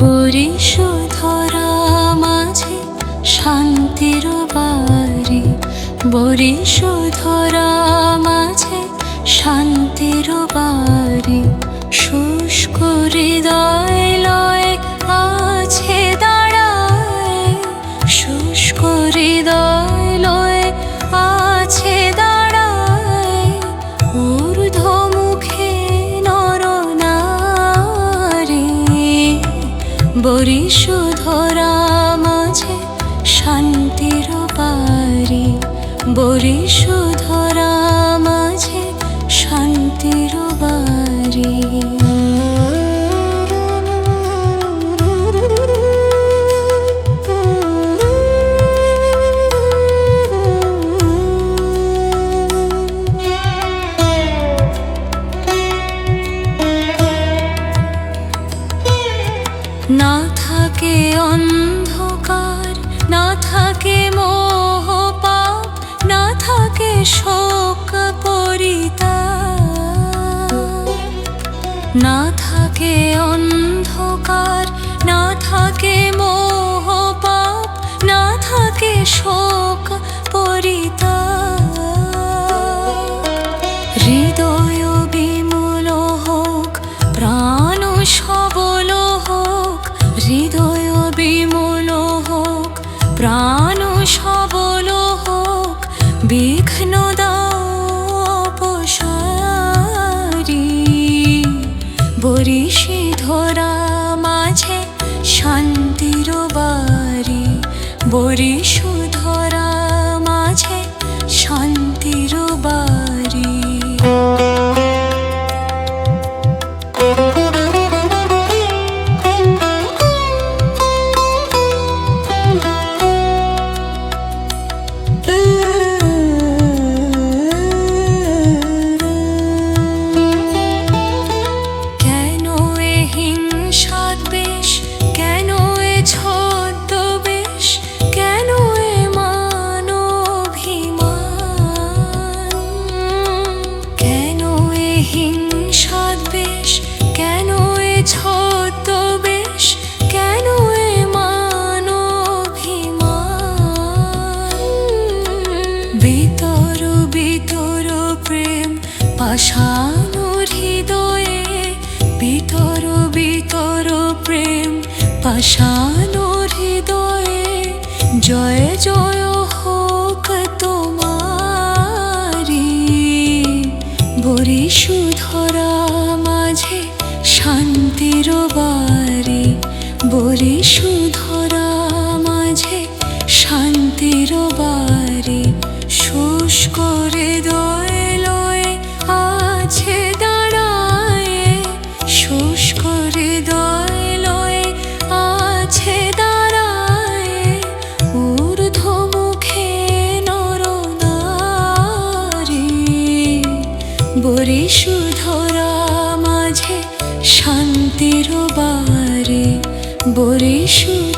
বরিশধরা মাঝে শান্তির বাড়ি, বরিশধরা মাঝে শান্তির বাড়ি। শুষ্ক হৃদয় লয়ে আছে দাঁড়ায়, শুষ্ক হৃদয় লয়ে আছে দাঁড়ায়। ঊর্ধ্বমুখে নরনারী, বরিশধরা মাঝে শান্তির বাড়ি, বরিশধরা মাঝে শান্তির বাড়ি। না থাকে অন্ধকার, না থাকে মোহ পাপ, না থাকে শোক পরিতাপ। না থাকে অন্ধকার, না থাকে মোহ পাপ, না থাকে শোক পরিতাপ। হৃদয় বিমল হোক, প্রাণ সবল হোক, হৃদয় বিমল হোক, প্রাণ সবল হোক। বিঘ্ন দাও অপসারি, বরিশধরা মাঝে শান্তির বাড়ি, বরিশধরা মাঝে শান্তির বাড়ি। ভিতর ভিতর প্রেম পাষাণ হৃদয়ে, ভিতর ভিতর প্রেম পাষাণ হৃদয়ে। জয় জয় হোক তোমারি, বরিশধরা মাঝে শান্তির বাড়ি, বরিশধরা মাঝে শান্তির বাড়ি। শুষ্ক হৃদয় লয়ে আছে দাঁড়ায়, শুষ্ক হৃদয় লয়ে আছে দাঁড়ায়। ঊর্ধ্বমুখে নরনারী, বরিশধরা মাঝে শান্তির বাড়ি, বরিশধরা